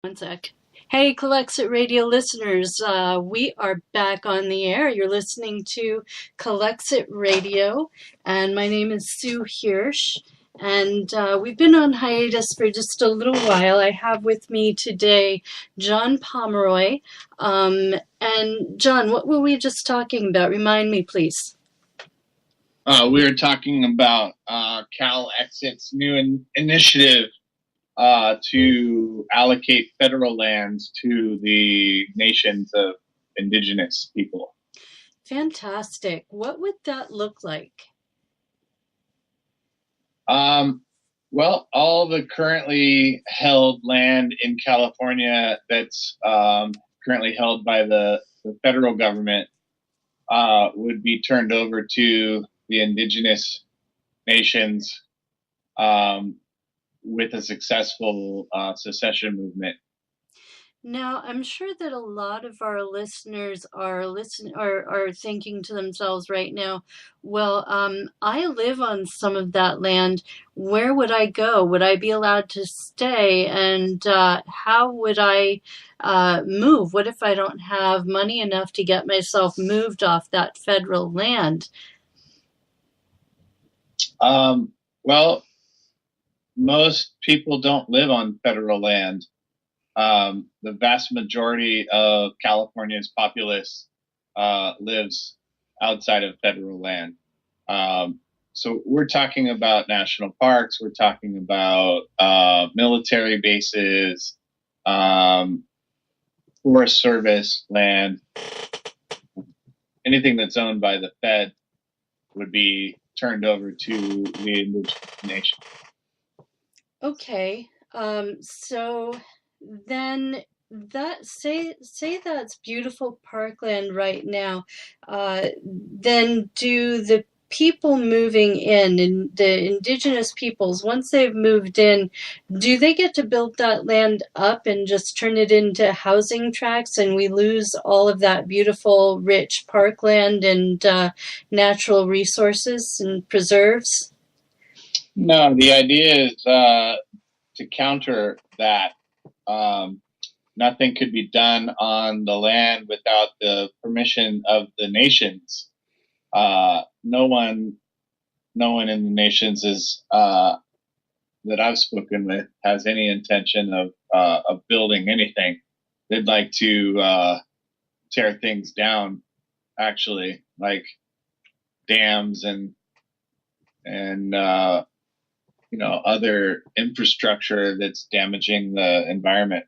One sec. Hey, Calexit Radio listeners, we are back on the air. You're listening to Calexit Radio, and my name is Sue Hirsch. And we've been on hiatus for just a little while. I have with me today John Pomeroy. And John, what were we just talking about? Remind me, please. We were talking about CalExit's new initiative to allocate federal lands to the nations of indigenous people. Fantastic. What would that look like? Well, all the currently held land in California that's currently held by the federal government would be turned over to the indigenous nations with a successful secession movement. Now, I'm sure that a lot of our listeners are thinking to themselves right now, well, I live on some of that land. Where would I go? Would I be allowed to stay? And how would I move? What if I don't have money enough to get myself moved off that federal land? Well, most people don't live on federal land. The vast majority of California's populace lives outside of federal land. So we're talking about national parks, we're talking about military bases, Forest Service land. Anything that's owned by the Fed would be turned over to the indigenous nation. Okay, so then say that's beautiful parkland right now. Then do the people moving in the indigenous peoples, once they've moved in, do they get to build that land up and just turn it into housing tracts, and we lose all of that beautiful, rich parkland and natural resources and preserves? No, the idea is to counter that. Nothing could be done on the land without the permission of the nations. No one in the nations is that I've spoken with has any intention of building anything. They'd like to tear things down, actually, like dams and other infrastructure that's damaging the environment.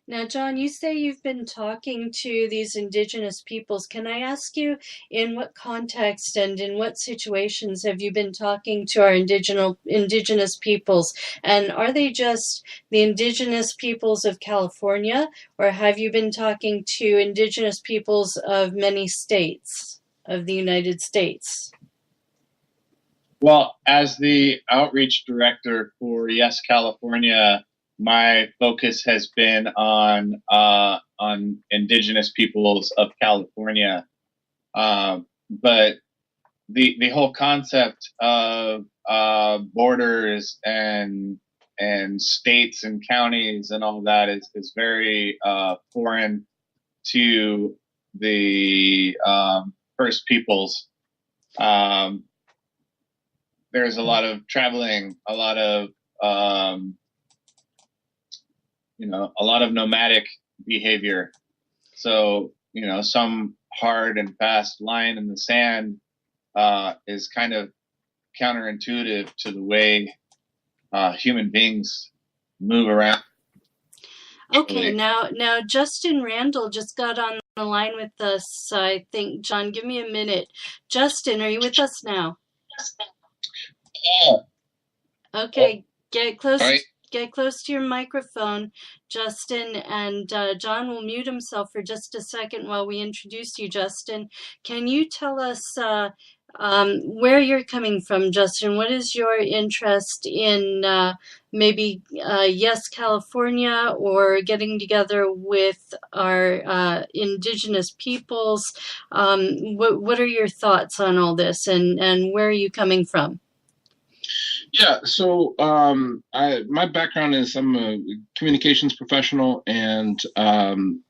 Now, John, you say you've been talking to these indigenous peoples. Can I ask you, in what context and in what situations have you been talking to our indigenous peoples? And are they just the indigenous peoples of California, or have you been talking to indigenous peoples of many states of the United States? Well, as the outreach director for Yes California, my focus has been on indigenous peoples of California, but the whole concept of borders and states and counties and all that is very foreign to the First Peoples. There's a lot of traveling, a lot of nomadic behavior. So, some hard and fast line in the sand is kind of counterintuitive to the way human beings move around. Okay, now Justin Randall just got on the line with us. I think, John, give me a minute. Justin, are you with us now? Yeah. Okay, get close. All right. Get close to your microphone, Justin, and John will mute himself for just a second while we introduce you, Justin. Can you tell us where you're coming from, Justin? What is your interest in maybe Yes California, or getting together with our indigenous peoples? What are your thoughts on all this, and where are you coming from? Yeah, so my background is I'm a communications professional, and I'm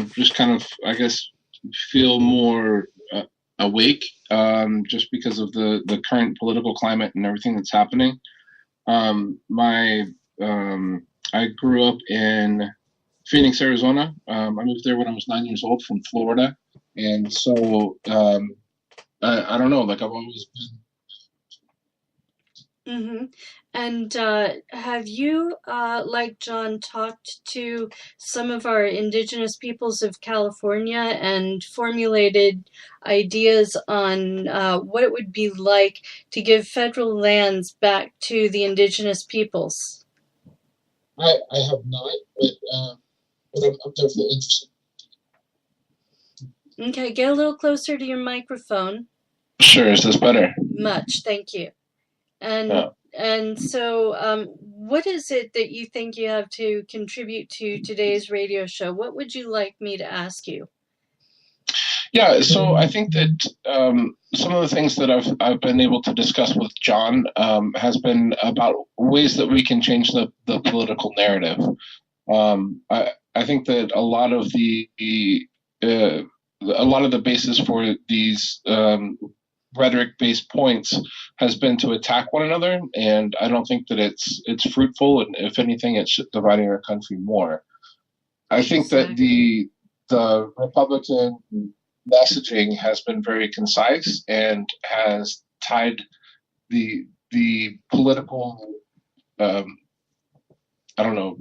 just kind of, I guess, feel more awake, just because of the current political climate and everything that's happening. My I grew up in Phoenix, Arizona. I moved there when I was 9 years old from Florida, and so I don't know, like I've always been. Mm-hmm. And have you, like John, talked to some of our indigenous peoples of California and formulated ideas on what it would be like to give federal lands back to the indigenous peoples? I have not, but I'm definitely interested. Okay, get a little closer to your microphone. Sure, is this better? Much, thank you. And Yeah. so, what is it that you think you have to contribute to today's radio show? What would you like me to ask you? Yeah, so I think that some of the things that I've been able to discuss with John has been about ways that we can change the political narrative. I think that a lot of the basis for these rhetoric-based points has been to attack one another, and I don't think that it's fruitful. And if anything, it's dividing our country more. I think that Exactly. the Republican messaging has been very concise and has tied the political um, I don't know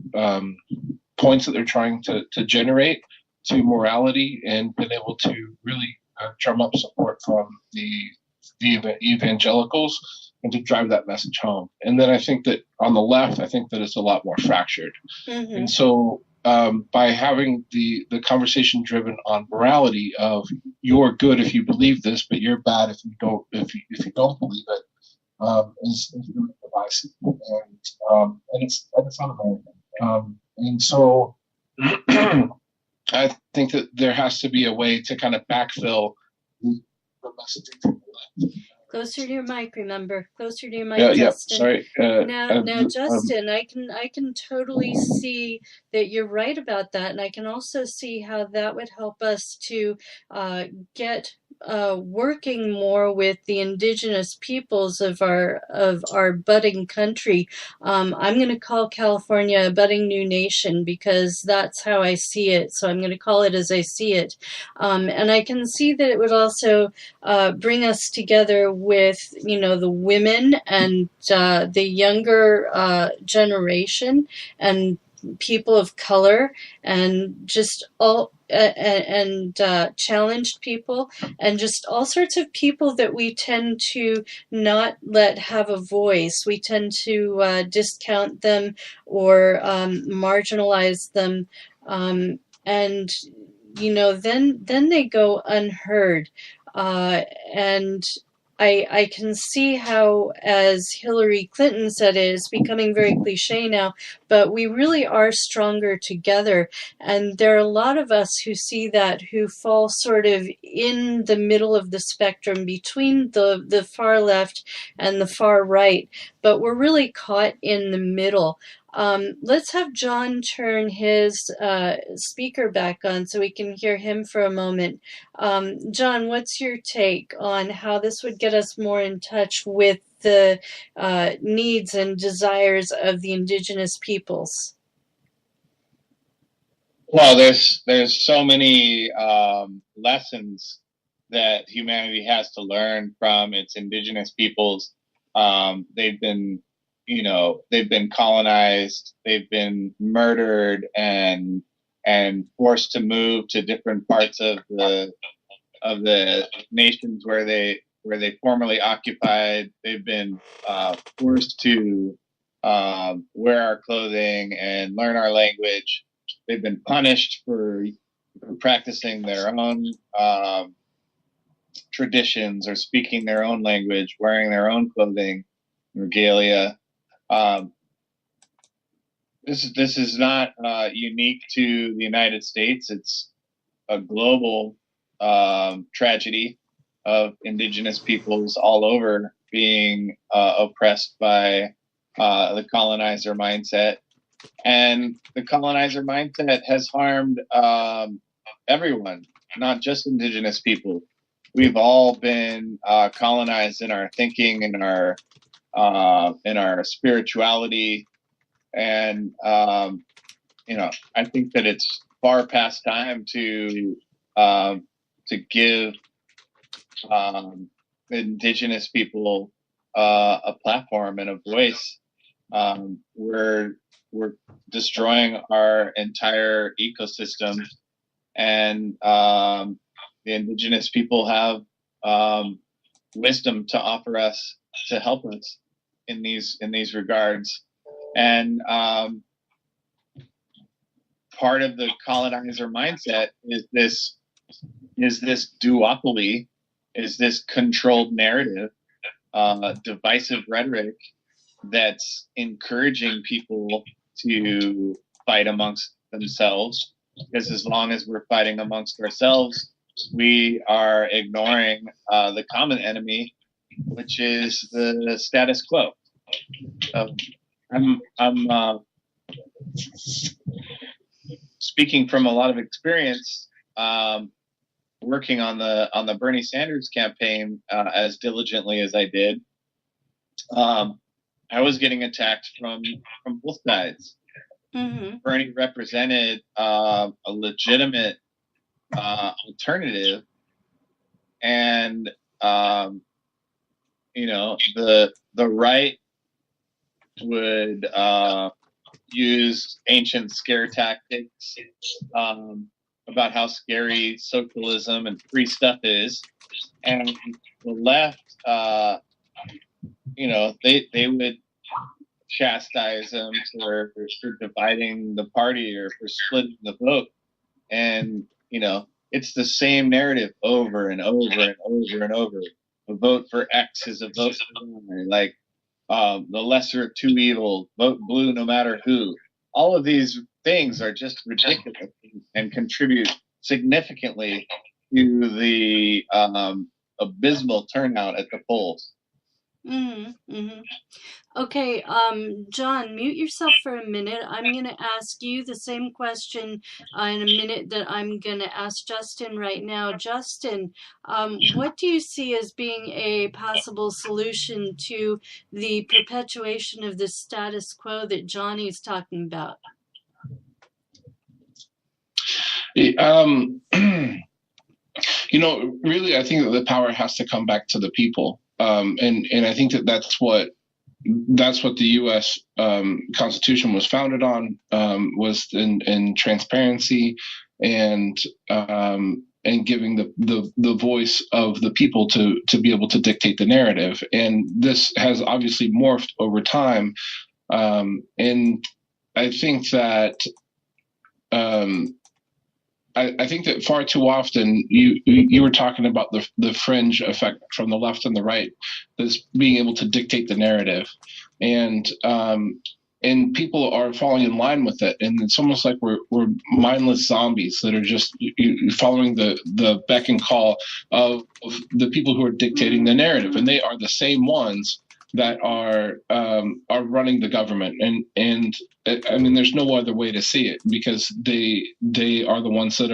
points that they're trying to generate to morality, and been able to really drum up support from the evangelicals and to drive that message home. And then I think that on the left, I think that it's a lot more fractured. And Mm-hmm. so by having the conversation driven on morality of you're good if you believe this, but you're bad if you don't believe it, is really divisive, and it's un-American. And so I think that there has to be a way to kind of backfill the messaging from the left. Closer to your mic, remember. Closer to your mic, Yeah, yeah. Justin. Sorry. Now, Justin, I can totally see that you're right about that, and I can also see how that would help us to get working more with the indigenous peoples of our budding country. I'm going to call California a budding new nation because that's how I see it. So I'm going to call it as I see it, and I can see that it would also bring us together with, you know, the women and the younger generation and people of color and just all and challenged people and just all sorts of people that we tend to not let have a voice. We tend to discount them or marginalize them, and you know, then they go unheard. Uh, and I can see how, as Hillary Clinton said, it is becoming very cliche now, but we really are stronger together. And there are a lot of us who see that, who fall sort of in the middle of the spectrum between the far left and the far right, but we're really caught in the middle. Let's have John turn his speaker back on so we can hear him for a moment. John, what's your take on how this would get us more in touch with the needs and desires of the indigenous peoples? Well, there's so many lessons that humanity has to learn from its indigenous peoples. They've been, they've been colonized, they've been murdered and forced to move to different parts of the nations where they formerly occupied. They've been forced to wear our clothing and learn our language. They've been punished for practicing their own traditions or speaking their own language, wearing their own clothing, regalia. Um, this is not unique to the United States. It's a global tragedy of indigenous peoples all over being oppressed by the colonizer mindset. And the colonizer mindset has harmed everyone, not just indigenous people. We've all been colonized in our thinking, in our spirituality, and I think that it's far past time to give indigenous people a platform and a voice. We're destroying our entire ecosystem, and the indigenous people have wisdom to offer us, to help us in these regards. And part of the colonizer mindset is this duopoly, is this controlled narrative, divisive rhetoric that's encouraging people to fight amongst themselves. Because as long as we're fighting amongst ourselves, we are ignoring the common enemy, which is the status quo. I'm speaking from a lot of experience, working on the Bernie Sanders campaign as diligently as I did. I was getting attacked from both sides. Mm-hmm. Bernie represented a legitimate alternative, and the right would use ancient scare tactics about how scary socialism and free stuff is, and the left, they would chastise them for dividing the party or for splitting the vote. And it's the same narrative over and over and over and over. A vote for X is a vote for Y. Like the lesser of two evils, vote blue no matter who. All of these things are just ridiculous and contribute significantly to the abysmal turnout at the polls. Mm-hmm, mm-hmm. Okay, John, mute yourself for a minute. I'm going to ask you the same question in a minute that I'm going to ask Justin right now. Justin, what do you see as being a possible solution to the perpetuation of the status quo that Johnny's talking about? Really, I think that the power has to come back to the people. And I think that that's what the U.S. Constitution was founded on, was in transparency and giving the voice of the people to be able to dictate the narrative. And this has obviously morphed over time. And I think that I think that far too often you were talking about the fringe effect from the left and the right, that's being able to dictate the narrative, and people are falling in line with it, and it's almost like we're mindless zombies that are just following the beck and call of the people who are dictating the narrative, and they are the same ones that are running the government, and I mean, there's no other way to see it, because they are the ones that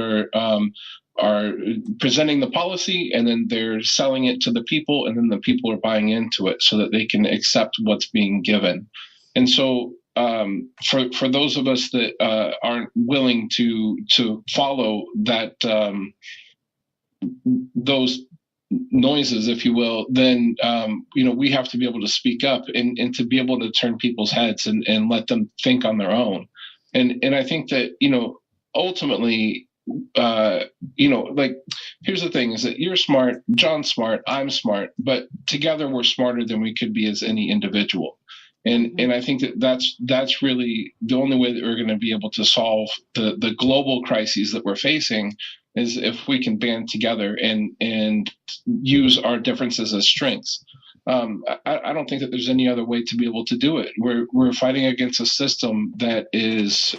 are presenting the policy, and then they're selling it to the people, and then the people are buying into it so that they can accept what's being given. And so for those of us that aren't willing to follow that those noises, if you will, then we have to be able to speak up and to be able to turn people's heads and let them think on their own. And I think that ultimately, like, here's the thing: is that you're smart, John's smart, I'm smart, but together we're smarter than we could be as any individual. And I think that that's really the only way that we're going to be able to solve the global crises that we're facing, is if we can band together and use our differences as strengths. I don't think that there's any other way to be able to do it. We're fighting against a system that is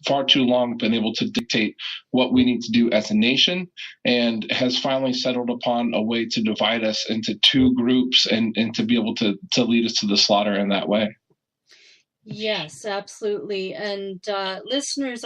far too long been able to dictate what we need to do as a nation, and has finally settled upon a way to divide us into two groups and to be able to lead us to the slaughter in that way. Yes, absolutely. And listeners,